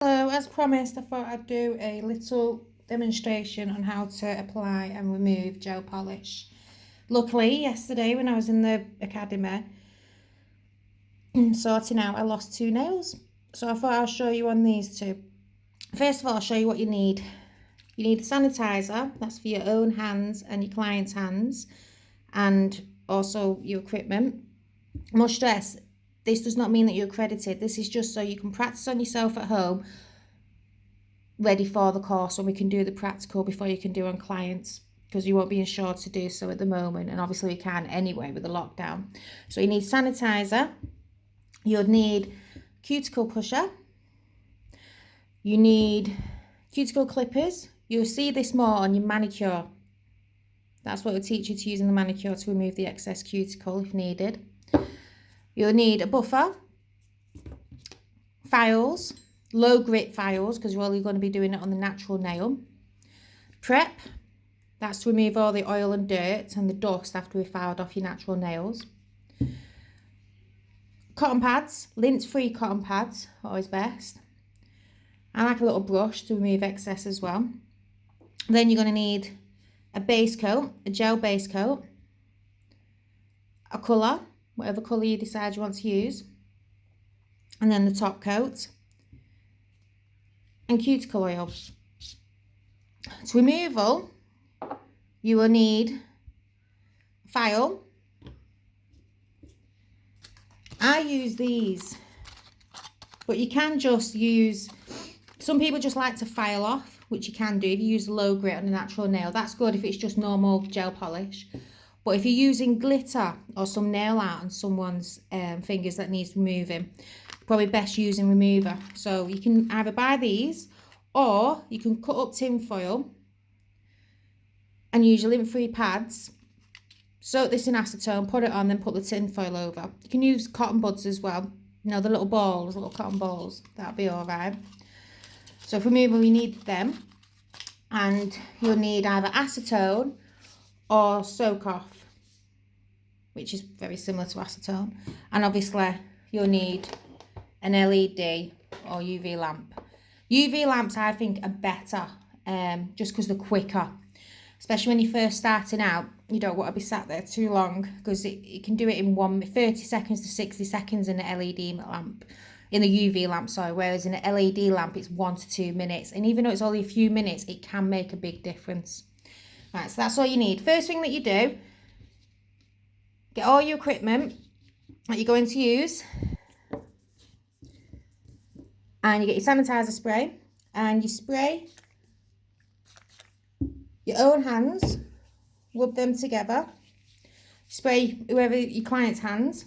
So, as promised, I thought I'd do a little demonstration on how to apply and remove gel polish. Luckily, yesterday when I was in the academy sorting out, I lost 2 nails. So I thought I'll show you on these two. First of all, I'll show you what you need. You need a sanitizer, that's for your own hands and your client's hands, and also your equipment. I must stress, this does not mean that you're accredited. This is just so you can practice on yourself at home, ready for the course, when we can do the practical before you can do on clients, because you won't be insured to do so at the moment, and obviously we can anyway with the lockdown. So you need sanitizer, you'll need cuticle pusher, you need cuticle clippers. You'll see this more on your manicure. That's what we'll teach you to use in the manicure to remove the excess cuticle if needed. You'll need a buffer, files, low grit files, because you're only going to be doing it on the natural nail. Prep, that's to remove all the oil and dirt and the dust after we've filed off your natural nails. Cotton pads, lint-free cotton pads, always best. I like a little brush to remove excess as well. Then you're going to need a base coat, a gel base coat, a colour, whatever colour you decide you want to use, and then the top coat, and cuticle oil. To removal, you will need a file. I use these, but you can just use, some people just like to file off, which you can do if you use low grit on a natural nail. That's good if it's just normal gel polish. But if you're using glitter or some nail art on someone's fingers that needs removing, probably best using remover. So you can either buy these, or you can cut up tin foil and use your lint-free pads. Soak this in acetone, put it on, then put the tin foil over. You can use cotton buds as well. You know, the little balls, little cotton balls. That'll be all right. So for removal, you need them. And you'll need either acetone or soak off, which is very similar to acetone. And obviously, you'll need an LED or UV lamp. UV lamps, I think, are better, just because they're quicker. Especially when you're first starting out, you don't want to be sat there too long, because it can do it in 30 seconds to 60 seconds in an LED lamp, in the UV lamp, sorry, whereas in an LED lamp, it's 1 to 2 minutes. And even though it's only a few minutes, it can make a big difference. Right, so that's all you need. First thing that you do, get all your equipment that you're going to use, and you get your sanitizer spray, and you spray your own hands, rub them together, spray whoever your client's hands,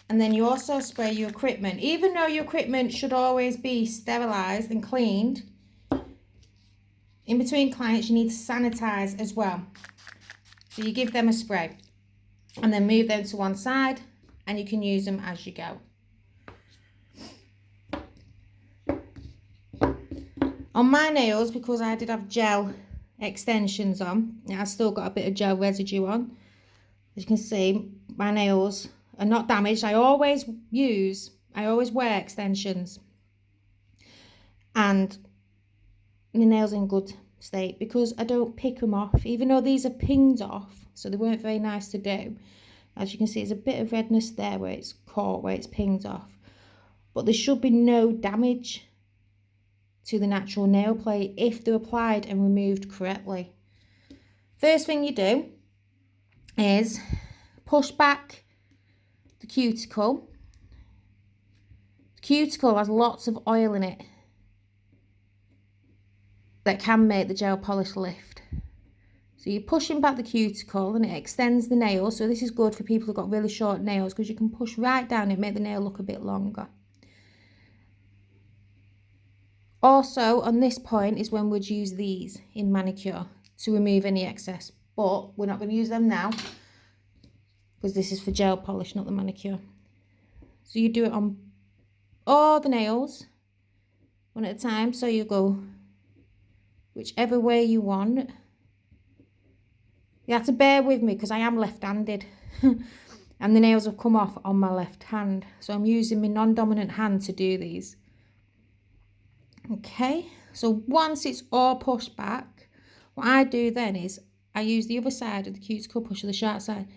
and then you also spray your equipment. Even though your equipment should always be sterilised and cleaned, in between clients you need to sanitize as well. So you give them a spray and then move them to one side, and you can use them as you go. On my nails, because I did have gel extensions on, I've still got a bit of gel residue on. As you can see, my nails are not damaged. I always wear extensions, and my nails are in good state because I don't pick them off, even though these are pinged off, so they weren't very nice to do. As you can see, there's a bit of redness there where it's caught, where it's pinged off, but there should be no damage to the natural nail plate if they're applied and removed correctly. First thing you do is push back the cuticle. The cuticle has lots of oil in it that can make the gel polish lift. So you're pushing back the cuticle and it extends the nail. So this is good for people who've got really short nails, because you can push right down it, make the nail look a bit longer. Also, on this point is when we'd use these in manicure to remove any excess, but we're not going to use them now because this is for gel polish, not the manicure. So you do it on all the nails, one at a time. So you go whichever way you want. You have to bear with me because I am left-handed and the nails have come off on my left hand. So I'm using my non-dominant hand to do these. Okay, so once it's all pushed back, what I do then is I use the other side of the cuticle pusher, the sharp side,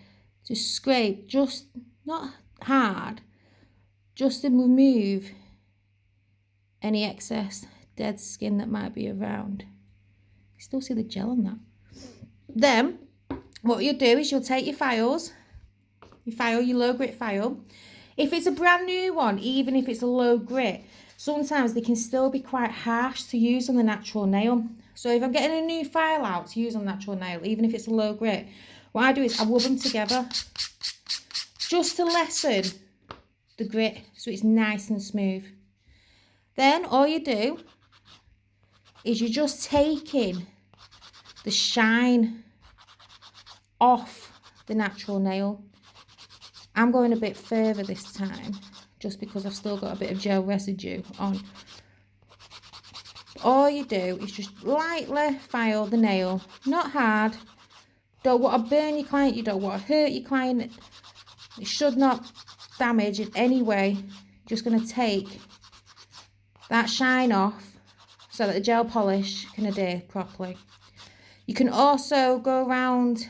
to scrape, just not hard, just to remove any excess dead skin that might be around. You still see the gel on that. Then what you'll do is you'll take your files, your low grit file. If it's a brand new one, even if it's a low grit, sometimes they can still be quite harsh to use on the natural nail. So if I'm getting a new file out to use on natural nail, even if it's a low grit, what I do is I rub them together just to lessen the grit so it's nice and smooth. Then all you do is you're just taking the shine off the natural nail. I'm going a bit further this time just because I've still got a bit of gel residue on. All you do is just lightly file the nail, not hard. Don't want to burn your client, you don't want to hurt your client. It should not damage in any way. Just going to take that shine off so that the gel polish can adhere properly. You can also go around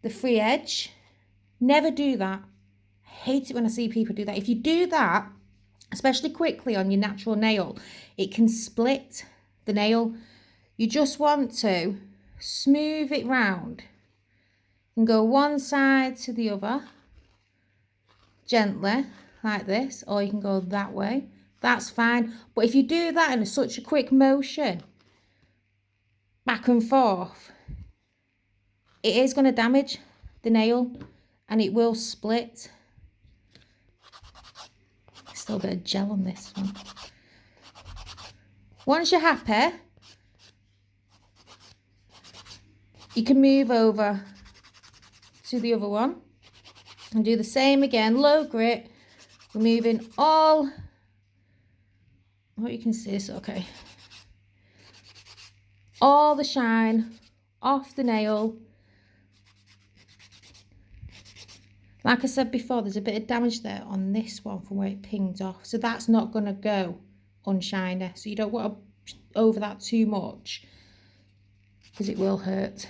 the free edge. Never do that. I hate it when I see people do that. If you do that, especially quickly on your natural nail, it can split the nail. You just want to smooth it round and go one side to the other gently like this, or you can go that way. That's fine. But if you do that in such a quick motion, back and forth, it is going to damage the nail and it will split. Still a bit of gel on this one. Once you're happy, you can move over to the other one and do the same again, low grit, removing all, what you can see is okay, all the shine off the nail. Like I said before, there's a bit of damage there on this one from where it pinged off, so that's not going to go unshiny. So you don't want to over that too much because it will hurt.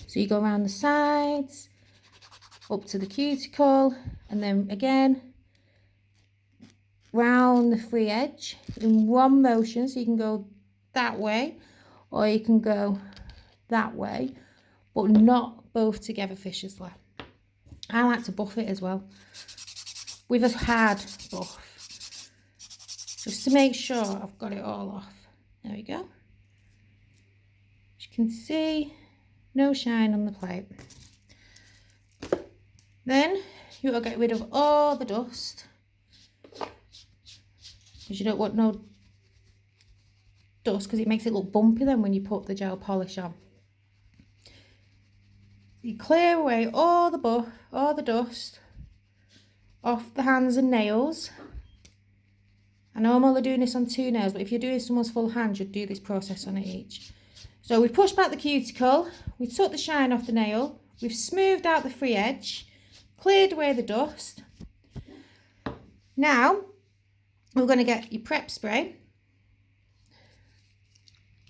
So you go around the sides, up to the cuticle, and then again round the free edge in one motion. So you can go that way or you can go that way, but not both together viciously. I like to buff it as well with a hard buff, just to make sure I've got it all off. There we go. As you can see, no shine on the plate. Then you will get rid of all the dust, because you don't want no dust, because it makes it look bumpy then when you put the gel polish on. You clear away all the dust off the hands and nails. I know I'm only doing this on 2 nails, but if you're doing someone's full hand, you'd do this process on it each. So we've pushed back the cuticle, we took the shine off the nail, we've smoothed out the free edge, cleared away the dust. Now we're going to get your prep spray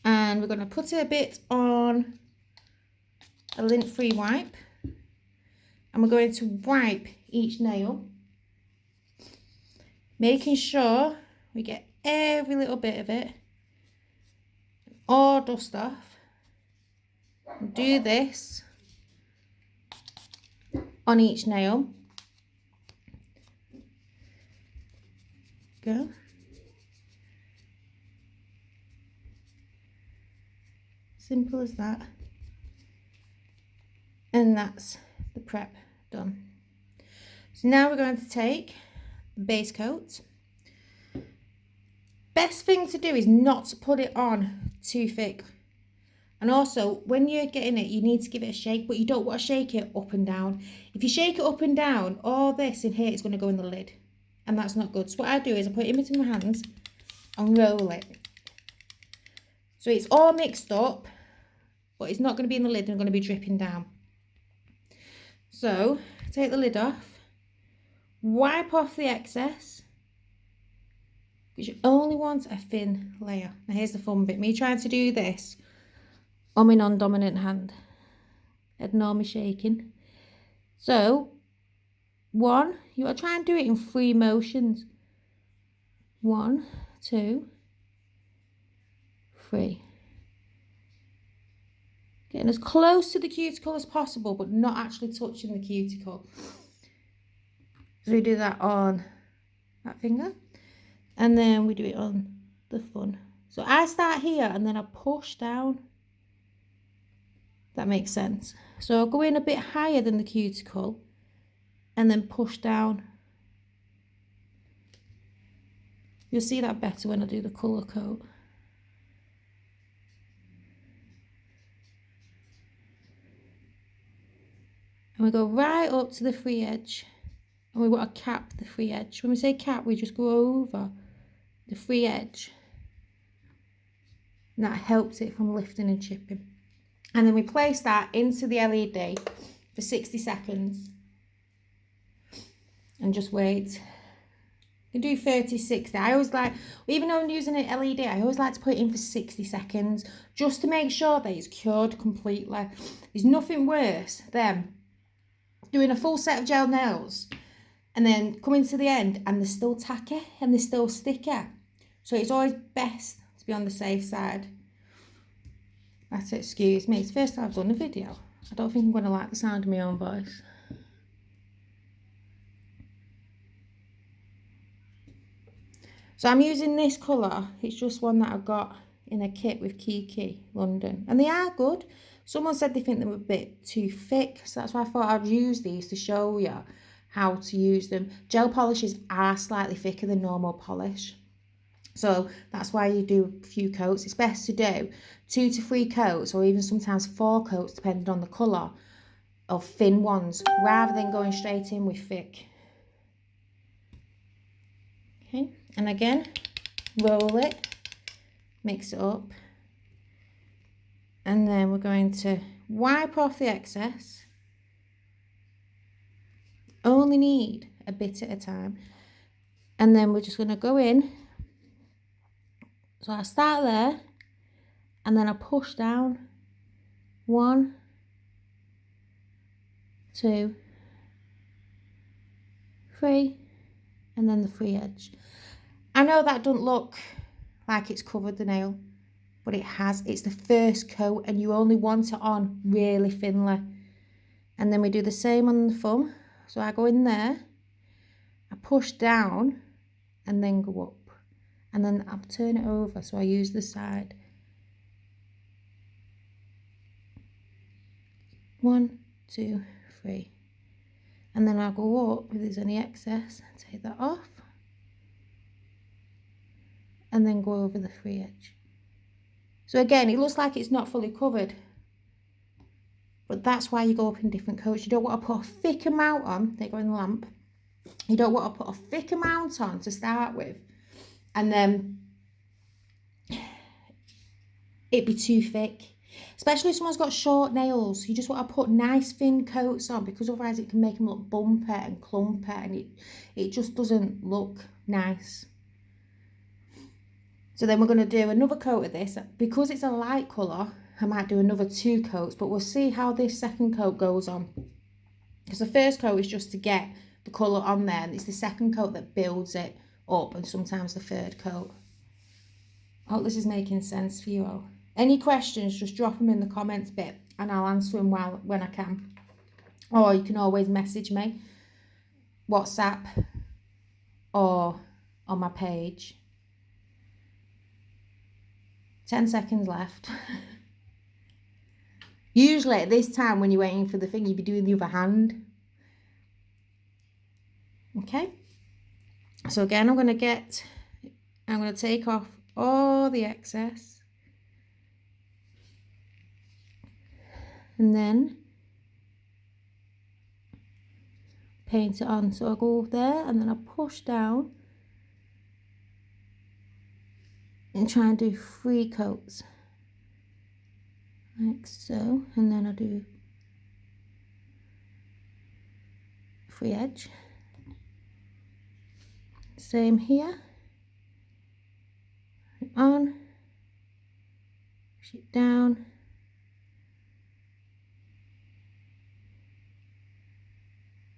and we're going to put a bit on a lint-free wipe, and we're going to wipe each nail, making sure we get every little bit of it, all dust off. And do this on each nail. Go. Simple as that. And that's the prep done. So now we're going to take the base coat. Best thing to do is not to put it on too thick. And also, when you're getting it, you need to give it a shake, but you don't want to shake it up and down. If you shake it up and down, all this in here is going to go in the lid. And that's not good. So what I do is I put it in between my hands and roll it. So it's all mixed up, but it's not going to be in the lid and going to be dripping down. So take the lid off, wipe off the excess, because you only want a thin layer. Now here's the fun bit, me trying to do this on my non-dominant hand. Ignore me shaking. So, you want to try and do it in 3 motions. 1, 2, 3. Getting as close to the cuticle as possible, but not actually touching the cuticle. So we do that on that finger, and then we do it on the thumb. So I start here and then I push down. That makes sense. So I'll go in a bit higher than the cuticle and then push down. You'll see that better when I do the colour coat. And we go right up to the free edge. And we want to cap the free edge. When we say cap, we just go over the free edge. And that helps it from lifting and chipping. And then we place that into the LED for 60 seconds. And just wait. You can do 30, 60. I always like, even though I'm using an LED, I always like to put it in for 60 seconds. Just to make sure that it's cured completely. There's nothing worse than doing a full set of gel nails and then coming to the end and they're still tacky and they're still sticky. So it's always best to be on the safe side. That's it, excuse me. It's the first time I've done a video. I don't think I'm going to like the sound of my own voice. So I'm using this colour. It's just one that I've got in a kit with Kiki, London. And they are good. Someone said they think they were a bit too thick. So that's why I thought I'd use these to show you how to use them. Gel polishes are slightly thicker than normal polish. So that's why you do a few coats. It's best to do 2 to 3 coats or even sometimes 4 coats depending on the colour of thin ones rather than going straight in with thick. Okay, and again, roll it, mix it up, and then we're going to wipe off the excess. Only need a bit at a time, and then we're just going to go in. So I start there, and then I push down. 1, 2, 3, and then the free edge. I know that doesn't look like it's covered the nail, but it has. It's the first coat and you only want it on really thinly. And then we do the same on the thumb. So I go in there, I push down and then go up. And then I'll turn it over, so I use the side. 1, 2, 3. And then I'll go up if there's any excess, take that off. And then go over the free edge. So again, it looks like it's not fully covered, but that's why you go up in different coats. You don't want to put a thick amount on. They go in the lamp. You don't want to put a thick amount on to start with, and then it'd be too thick. Especially if someone's got short nails, you just want to put nice thin coats on, because otherwise it can make them look bumpy and clumpy, and it just doesn't look nice. So then we're going to do another coat of this. Because it's a light colour, I might do another 2 coats, but we'll see how this second coat goes on. Because the first coat is just to get the colour on there, and it's the second coat that builds it up, and sometimes the third coat. I hope this is making sense for you all. Any questions, just drop them in the comments bit and I'll answer them when I can. Or you can always message me, WhatsApp, or on my page. 10 seconds left. Usually at this time when you're waiting for the thing, you'd be doing the other hand. Okay. So again, I'm going to take off all the excess. And then paint it on. So I'll go there and then I'll push down and try and do 3 coats like so, and then I'll do free edge, same here, push it down.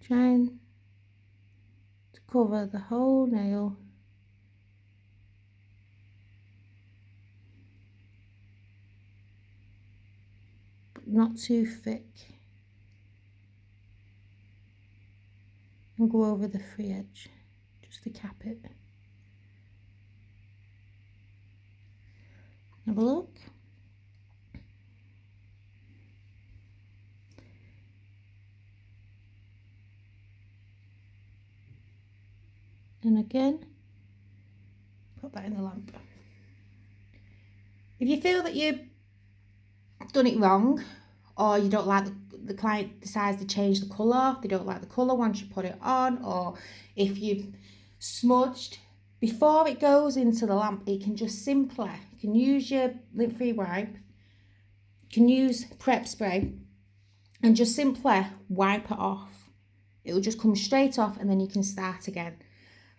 Trying to cover the whole nail. But not too thick. And go over the free edge, just to cap it. Have a look. And again, put that in the lamp. If you feel that you've done it wrong, or you don't like the client decides to change the colour, they don't like the colour once you put it on, or if you've smudged, before it goes into the lamp, it can just simply, you can use your lint-free wipe, you can use prep spray, and just simply wipe it off. It will just come straight off, and then you can start again.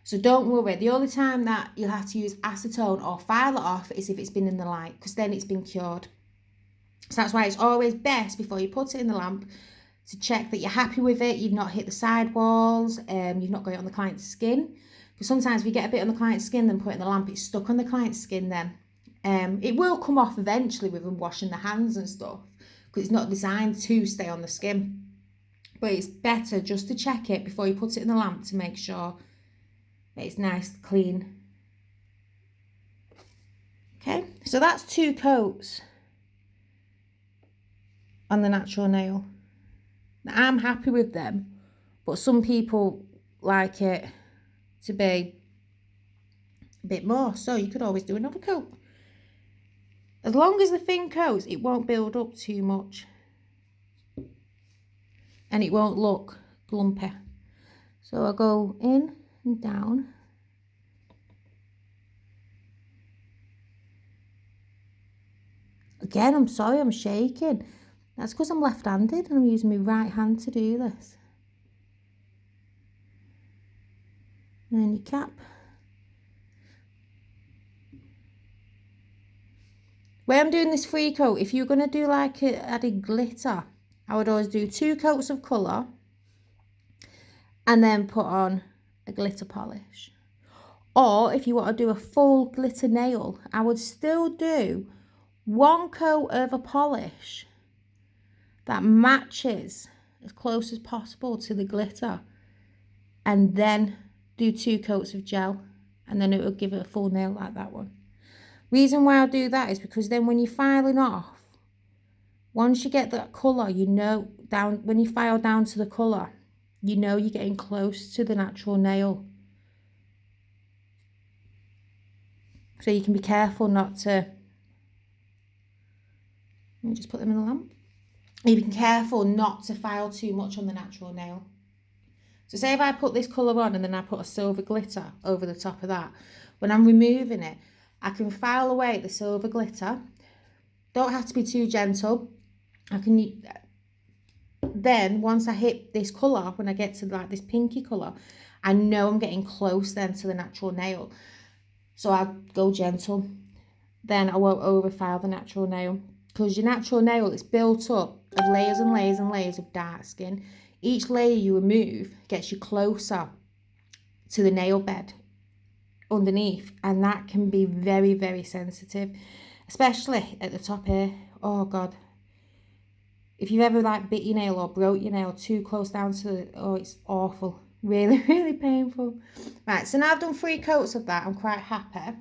So don't worry, the only time that you'll have to use acetone or file it off is if it's been in the light, because then it's been cured. So that's why it's always best before you put it in the lamp to check that you're happy with it, you've not hit the sidewalls, you've not got it on the client's skin. Because sometimes if you get a bit on the client's skin then put it in the lamp, it's stuck on the client's skin then. It will come off eventually with them washing the hands and stuff, because it's not designed to stay on the skin. But it's better just to check it before you put it in the lamp to make sure it's nice, clean. Okay, so that's 2 coats on the natural nail. Now, I'm happy with them, but some people like it to be a bit more, so you could always do another coat. As long as the thin coats, it won't build up too much and it won't look glumpy. So I'll go in and down. Again, I'm sorry, I'm shaking. That's because I'm left-handed and I'm using my right hand to do this. And then you cap. When I'm doing this free coat, if you're going to do like added glitter, I would always do 2 coats of colour and then put on a glitter polish. Or if you want to do a full glitter nail, I would still do 1 coat of a polish that matches as close as possible to the glitter, and then do 2 coats of gel, and then it will give it a full nail like that one. Reason why I do that is because then when you're filing off, once you get that colour, you know, when you file down to the colour, you know you're getting close to the natural nail. So you can be careful not to, let me just put them in the lamp. You be careful not to file too much on the natural nail. So say if I put this colour on and then I put a silver glitter over the top of that, when I'm removing it, I can file away the silver glitter. Don't have to be too gentle. I can, then once I hit this colour, when I get to like this pinky colour, I know I'm getting close then to the natural nail. So I'll go gentle. Then I won't overfile the natural nail, because your natural nail is built up of layers and layers and layers of dark skin. Each layer you remove gets you closer to the nail bed underneath, and that can be very, very sensitive, especially at the top here. Oh God, if you've ever like bit your nail or broke your nail too close down to the, oh, it's awful, really, really painful. Right, so now I've done 3 coats of that. I'm quite happy.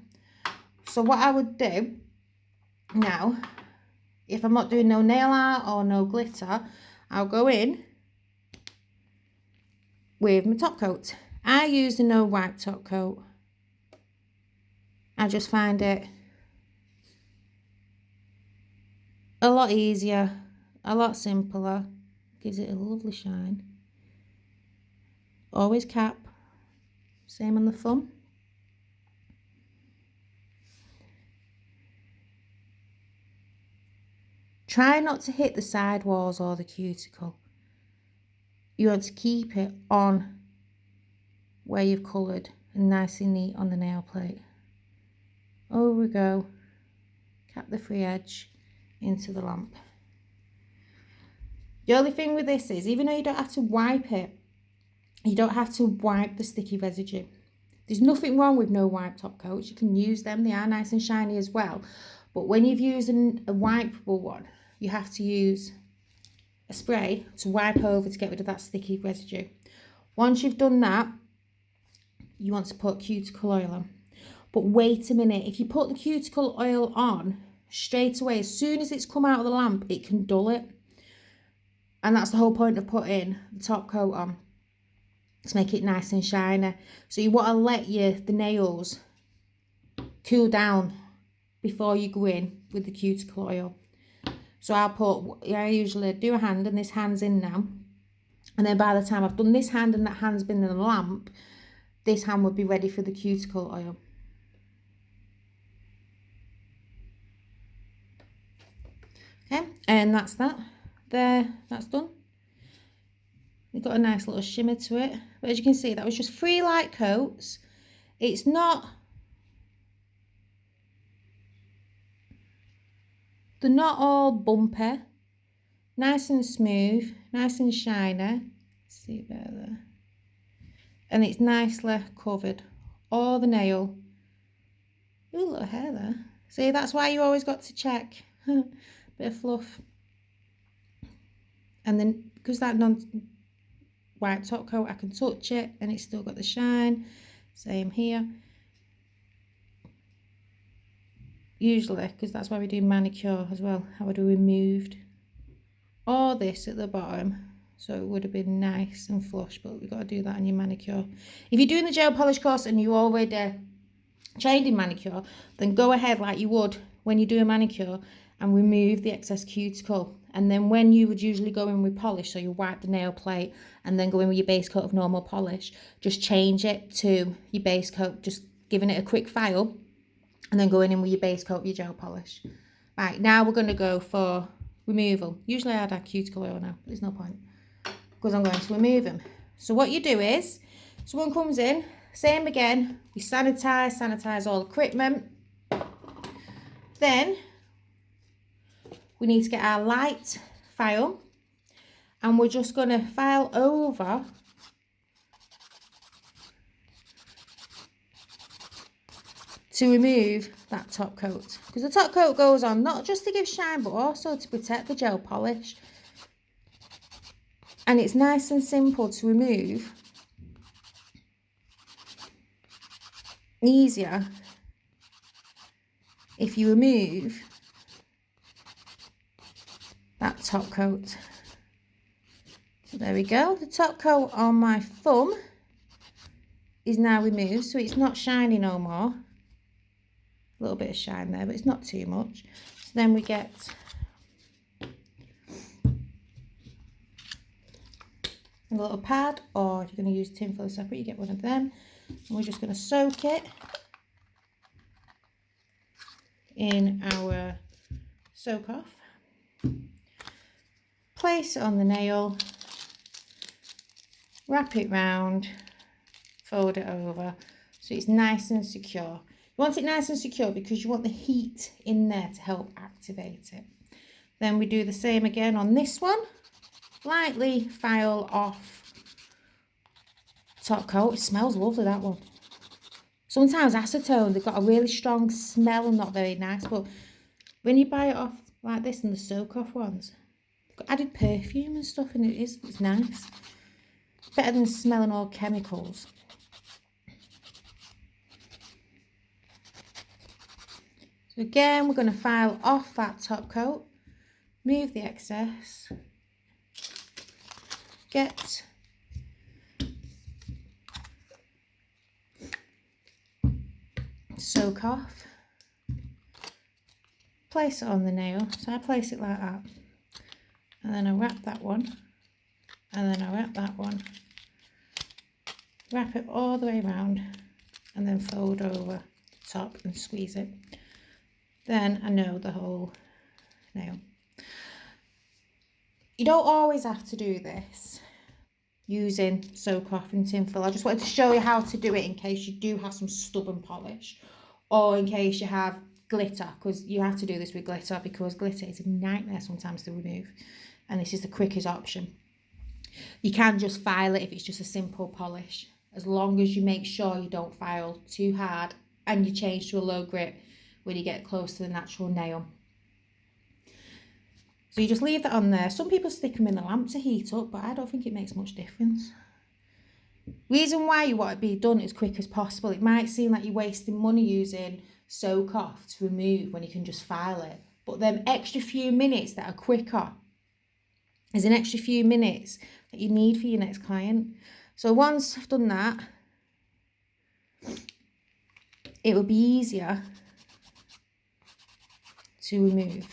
So what I would do now, if I'm not doing no nail art or no glitter, I'll go in with my top coat. I use the no wipe top coat. I just find it a lot easier, a lot simpler, gives it a lovely shine. Always cap, same on the thumb. Try not to hit the side walls or the cuticle. You want to keep it on where you've coloured and nice and neat on the nail plate. Over we go. Cap the free edge. into the lamp. The only thing with this is, even though you don't have to wipe it, you don't have to wipe the sticky residue. There's nothing wrong with no wipe top coats. You can use them. They are nice and shiny as well. But when you've used a wipeable one, you have to use a spray to wipe over to get rid of that sticky residue. Once you've done that, you want to put cuticle oil on. But wait a minute. If you put the cuticle oil on straight away, as soon as it's come out of the lamp, it can dull it. And that's the whole point of putting the top coat on, to make it nice and shiny. So you want to let the nails cool down before you go in with the cuticle oil. So I usually do a hand, and this hand's in now. And then by the time I've done this hand and that hand's been in the lamp, this hand would be ready for the cuticle oil. Okay, and that's that. There, that's done. It's got a nice little shimmer to it. But as you can see, that was just 3 light coats. It's not... They're not all bumpy. Nice and smooth. Nice and shiny. Let's see better there. And it's nicely covered. All the nail. Ooh, little hair there. See, that's why you always got to check. Bit of fluff. And then, because that non-white top coat, I can touch it and it's still got the shine. Same here. Usually, because that's why we do manicure as well, I would have removed all this at the bottom, so it would have been nice and flush, but we've got to do that on your manicure. If you're doing the gel polish course and you're already trained in manicure, then go ahead like you would when you do a manicure and remove the excess cuticle. And then when you would usually go in with polish, so you wipe the nail plate and then go in with your base coat of normal polish, just change it to your base coat, just giving it a quick file, and then going in with your base coat of your gel polish. Right, now we're going to go for removal. Usually I'd add cuticle oil now, but there's no point, because I'm going to remove them. So what you do is, someone comes in, same again, we sanitize all equipment. Then we need to get our light file, and we're just going to file over to remove that top coat, because the top coat goes on not just to give shine but also to protect the gel polish, and it's nice and simple to remove, easier if you remove that top coat. So there we go, the top coat on my thumb is now removed, so it's not shiny no more. A little bit of shine there, but it's not too much. So then we get a little pad, or if you're going to use tinfoil separate, you get one of them, and we're just going to soak it in our soak off. Place it on the nail, wrap it round, fold it over so it's nice and secure. You want it nice and secure because you want the heat in there to help activate it. Then we do the same again on this one. Lightly file off top coat. It smells lovely, that one. Sometimes acetone, they've got a really strong smell and not very nice, but when you buy it off like this and the soak off ones, they've got added perfume and stuff, and it's nice. Better than smelling all chemicals. So again, we're going to file off that top coat, move the excess, get soak off, place it on the nail. So I place it like that, and then I wrap that one, and then I wrap that one, wrap it all the way around, and then fold over the top and squeeze it. Then I know the whole nail. You don't always have to do this using soak off and tinfoil. I just wanted to show you how to do it in case you do have some stubborn polish, or in case you have glitter, because you have to do this with glitter, because glitter is a nightmare sometimes to remove, and this is the quickest option. You can just file it if it's just a simple polish, as long as you make sure you don't file too hard and you change to a low grit when you get close to the natural nail. So you just leave that on there. Some people stick them in the lamp to heat up, but I don't think it makes much difference. Reason why you want it to be done as quick as possible. It might seem like you're wasting money using soak off to remove when you can just file it. But them extra few minutes that are quicker is an extra few minutes that you need for your next client. So once I've done that, it will be easier to remove.